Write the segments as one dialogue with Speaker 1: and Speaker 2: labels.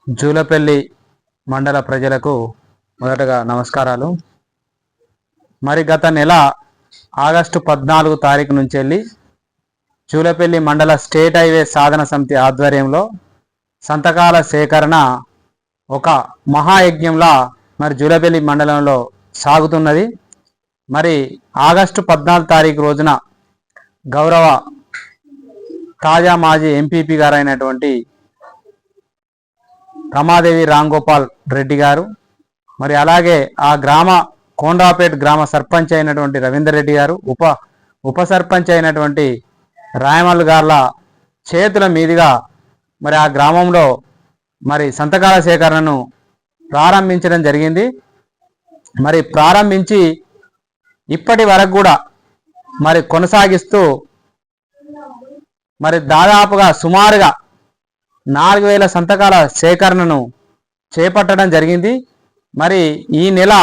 Speaker 1: జూలపల్లి మండల ప్రజలకు మొదటగా నమస్కారాలు. మరి గత నెల ఆగస్టు 14 తారీఖు నుంచి వెళ్ళి జూలపల్లి మండల స్టేట్ హైవే సాధన సమితి ఆధ్వర్యంలో సంతకాల సేకరణ ఒక మహాయజ్ఞంలా మరి జూలపల్లి మండలంలో సాగుతున్నది. మరి ఆగస్టు 14 తారీఖు రోజున గౌరవ తాజా మాజీ ఎంపీపీ గారు అయినటువంటి రమాదేవి రాంగోపాల్ రెడ్డి గారు, మరి అలాగే ఆ కోండ్రాపేట గ్రామ సర్పంచ్ అయినటువంటి రవీందర్ రెడ్డి గారు, ఉప సర్పంచ్ అయినటువంటి రాయమల్లు గార్ల చేతుల మీదుగా మరి ఆ గ్రామంలో మరి సంతకాల సేకరణను ప్రారంభించడం జరిగింది. మరి ప్రారంభించి ఇప్పటి వరకు కూడా మరి కొనసాగిస్తూ మరి దాదాపుగా సుమారుగా 4000 సంతకాల సేకరణను చేపట్టడం జరిగింది. మరి ఈ నెల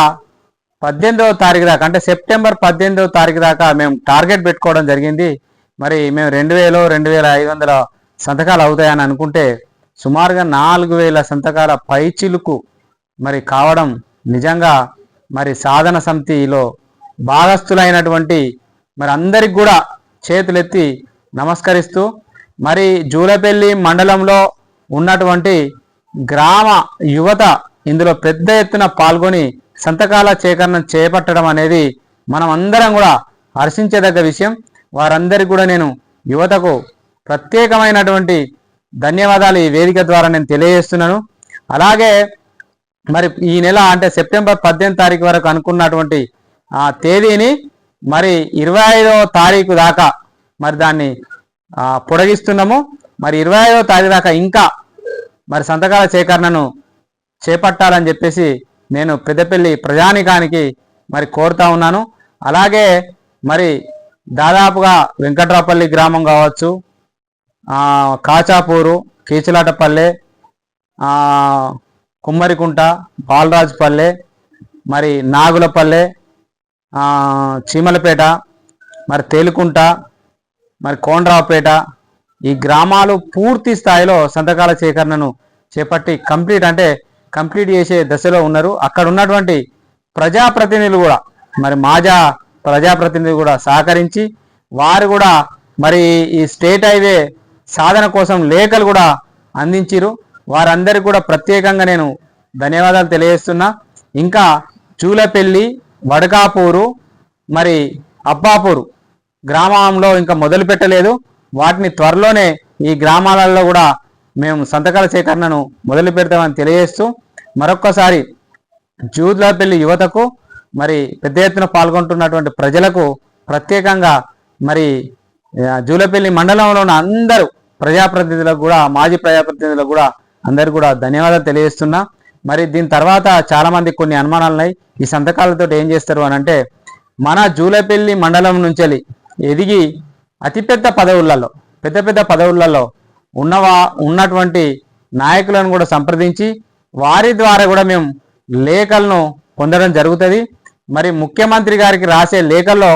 Speaker 1: 18వ తారీఖు దాకా, అంటే సెప్టెంబర్ 18వ తారీఖు దాకా మేము టార్గెట్ పెట్టుకోవడం జరిగింది. మరి మేము 2000-2500 సంతకాలు అవుతాయని అనుకుంటే సుమారుగా 4000 సంతకాల పైచిలుకు మరి కావడం నిజంగా మరి సాధన సమితిలో భాగస్థులైనటువంటి మరి అందరికి కూడా చేతులెత్తి నమస్కరిస్తూ, మరి జూలపల్లి మండలంలో ఉన్నటువంటి గ్రామ యువత ఇందులో పెద్ద ఎత్తున పాల్గొని సంతకాల సేకరణ చేపట్టడం అనేది మనం అందరం కూడా హర్షించదగ్గ విషయం. వారందరికీ కూడా నేను యువతకు ప్రత్యేకమైనటువంటి ధన్యవాదాలు ఈ వేదిక ద్వారా నేను తెలియజేస్తున్నాను. అలాగే మరి ఈ నెల అంటే సెప్టెంబర్ 18 తారీఖు వరకు అనుకున్నటువంటి ఆ తేదీని మరి 25వ తారీఖు దాకా మరి దాన్ని పొడిగిస్తున్నాము. మరి 25వ తారీఖు దాకా ఇంకా మరి సంతకాల సేకరణను చేపట్టాలని చెప్పేసి నేను పెద్దపల్లి ప్రజానికానికి మరి కోరుతా ఉన్నాను. అలాగే మరి దాదాపుగా వెంకట్రాపల్లి గ్రామం కావచ్చు, కాచాపూరు, కీచులాటపల్లె, కుమ్మరికుంట, బాలరాజుపల్లె, మరి నాగులపల్లె, చీమలపేట, మరి తేలుకుంట, మరి కోండ్రావుపేట, ఈ గ్రామాలు పూర్తి స్థాయిలో సంతకాల సేకరణను చేపట్టి కంప్లీట్ చేసే దశలో ఉన్నారు. అక్కడ ఉన్నటువంటి ప్రజాప్రతినిధులు కూడా మరి ప్రజాప్రతినిధులు కూడా సహకరించి వారు కూడా మరి ఈ స్టేట్ హైవే సాధన కోసం లేఖలు కూడా అందించారు. వారందరికీ కూడా ప్రత్యేకంగా నేను ధన్యవాదాలు తెలియజేస్తున్నా. ఇంకా జూలపల్లి, వడకాపూరు, మరి అబ్బాపూరు గ్రామంలో ఇంకా మొదలు పెట్టలేదు. వాటిని త్వరలోనే ఈ గ్రామాలలో కూడా మేము సంతకాల సేకరణను మొదలు పెడతామని తెలియజేస్తూ, మరొక్కసారి జూలపల్లి యువతకు మరి పెద్ద ఎత్తున పాల్గొంటున్నటువంటి ప్రజలకు ప్రత్యేకంగా మరి జూలపల్లి మండలంలో ఉన్న అందరూ ప్రజాప్రతినిధులకు కూడా, మాజీ ప్రజాప్రతినిధులకు కూడా అందరికీ కూడా ధన్యవాదాలు తెలియజేస్తున్నా. మరి దీని తర్వాత చాలామంది కొన్ని అనుమానాలు ఉన్నాయి, ఈ సంతకాలతో ఏం చేస్తారు అని అంటే, మన జూలపల్లి మండలం నుంచి ఎదిగి అతిపెద్ద పదవులలో పెద్ద పదవులలో ఉన్నటువంటి నాయకులను కూడా సంప్రదించి వారి ద్వారా కూడా మేము లేఖలను పొందడం జరుగుతుంది. మరి ముఖ్యమంత్రి గారికి రాసే లేఖల్లో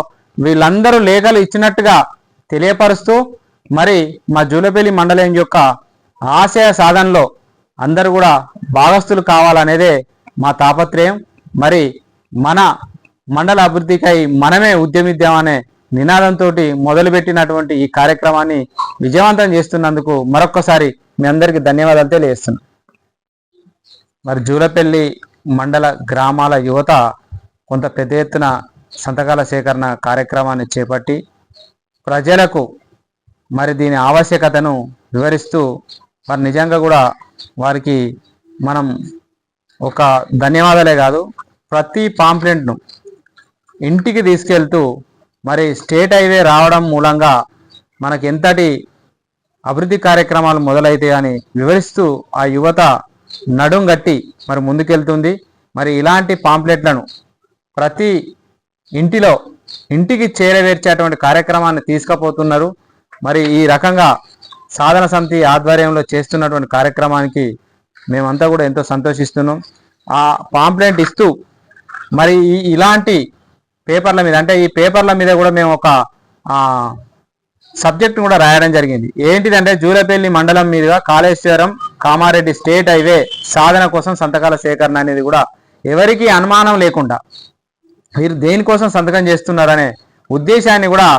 Speaker 1: వీళ్ళందరూ లేఖలు ఇచ్చినట్టుగా తెలియపరుస్తూ మరి మా జూలపల్లి మండలం యొక్క ఆశయ సాధనలో అందరూ కూడా భాగస్థులు కావాలనేదే మా తాపత్రయం. మరి మన మండల అభివృద్ధికై మనమే ఉద్యమిద్దామనే నినాదంతో మొదలుపెట్టినటువంటి ఈ కార్యక్రమాన్ని విజయవంతం చేస్తున్నందుకు మరొక్కసారి మీ అందరికీ ధన్యవాదాలు తెలియజేస్తున్నాను. మరి జూలపల్లి మండల గ్రామాల యువత కొంత పెద్ద ఎత్తున సంతకాల సేకరణ కార్యక్రమాన్ని చేపట్టి ప్రజలకు మరి దీని ఆవశ్యకతను వివరిస్తూ మరి నిజంగా కూడా వారికి మనం ఒక ధన్యవాదాలే కాదు, ప్రతి పాంప్లెంట్ను ఇంటికి తీసుకెళ్తూ మరి స్టేట్ హైవే రావడం మూలంగా మనకి ఎంతటి అభివృద్ధి కార్యక్రమాలు మొదలైతాయి అని వివరిస్తూ ఆ యువత నడుం గట్టి మరి ముందుకెళ్తుంది. మరి ఇలాంటి పాంప్లెట్లను ప్రతి ఇంటికి చేరవేర్చేటువంటి కార్యక్రమాన్ని తీసుకుపోతున్నారు. మరి ఈ రకంగా సాధన సమితి ఆధ్వర్యంలో చేస్తున్నటువంటి కార్యక్రమానికి మేమంతా కూడా ఎంతో సంతోషిస్తున్నాం. ఆ పాంప్లెంట్ ఇస్తూ మరి ఇలాంటి పేపర్ల మీద, అంటే ఈ పేపర్ల మీద కూడా మేము ఒక సబ్జెక్ట్ కూడా రాయడం జరిగింది. ఏంటిదంటే జూలపల్లి మండలం మీదుగా కాళేశ్వరం కామారెడ్డి స్టేట్ హైవే సాధన కోసం సంతకాల సేకరణ అనేది కూడా ఎవరికి అనుమానం లేకుండా వీరు దేనికోసం సంతకం చేస్తున్నారనే ఉద్దేశాన్ని కూడా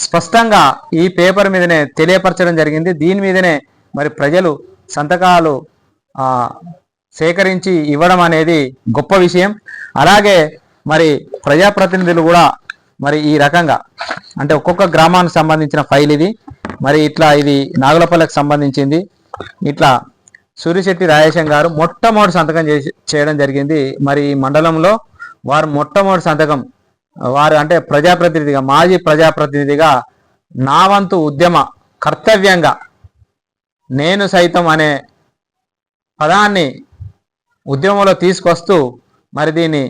Speaker 1: స్పష్టంగా ఈ పేపర్ మీదనే తెలియపరచడం జరిగింది. దీని మీదనే మరి ప్రజలు సంతకాలు సేకరించి ఇవ్వడం అనేది గొప్ప విషయం. అలాగే మరి ప్రజాప్రతినిధులు కూడా మరి ఈ రకంగా అంటే ఒక్కొక్క గ్రామానికి సంబంధించిన ఫైల్ ఇది. మరి ఇట్లా ఇది నాగులపల్లికి సంబంధించింది. ఇట్లా సూర్యశెట్టి రాజేశం గారు మొట్టమొదటి సంతకం చేయడం జరిగింది. మరి ఈ మండలంలో వారు మొట్టమొదటి సంతకం వారు అంటే ప్రజాప్రతినిధిగా మాజీ ప్రజాప్రతినిధిగా నా వంతు ఉద్యమ కర్తవ్యంగా నేను సైతం అనే పదాన్ని ఉద్యమంలో తీసుకొస్తూ మరి దీన్ని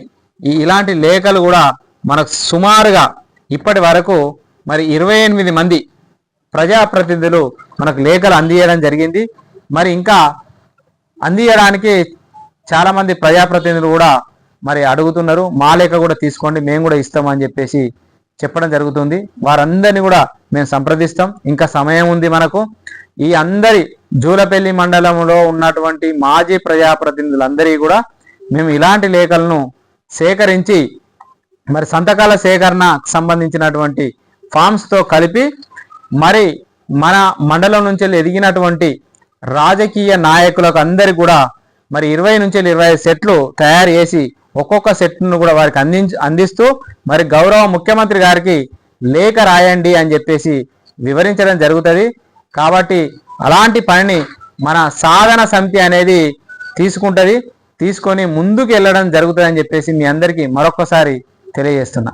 Speaker 1: ఇలాంటి లేఖలు కూడా మనకు సుమారుగా ఇప్పటి వరకు మరి 28 మంది ప్రజాప్రతినిధులు మనకు లేఖలు అందియడం జరిగింది. మరి ఇంకా అందియడానికి చాలామంది ప్రజాప్రతినిధులు కూడా మరి అడుగుతున్నారు. మా లేఖ కూడా తీసుకోండి, మేము కూడా ఇస్తామని చెప్పేసి చెప్పడం జరుగుతుంది. వారందరినీ కూడా మేము సంప్రదిస్తాం. ఇంకా సమయం ఉంది మనకు. ఈ అందరి జూలపల్లి మండలంలో ఉన్నటువంటి మాజీ ప్రజాప్రతినిధులందరికీ కూడా మేము ఇలాంటి లేఖలను సేకరించి మరి సంతకాల సేకరణకు సంబంధించినటువంటి ఫామ్స్తో కలిపి మరి మన మండలం నుంచి ఎదిగినటువంటి రాజకీయ నాయకులకు అందరికి కూడా మరి 20 నుంచి 25 సెట్లు తయారు చేసి ఒక్కొక్క సెట్ను కూడా వారికి అందిస్తూ మరి గౌరవ ముఖ్యమంత్రి గారికి లేఖ రాయండి అని చెప్పేసి వివరించడం జరుగుతుంది. కాబట్టి అలాంటి పనిని మన సాధన సమితి అనేది తీసుకొని ముందుకు వెళ్ళడం జరుగుతుందని చెప్పేసి మీ అందరికీ మరొకసారి తెలియజేస్తున్నా.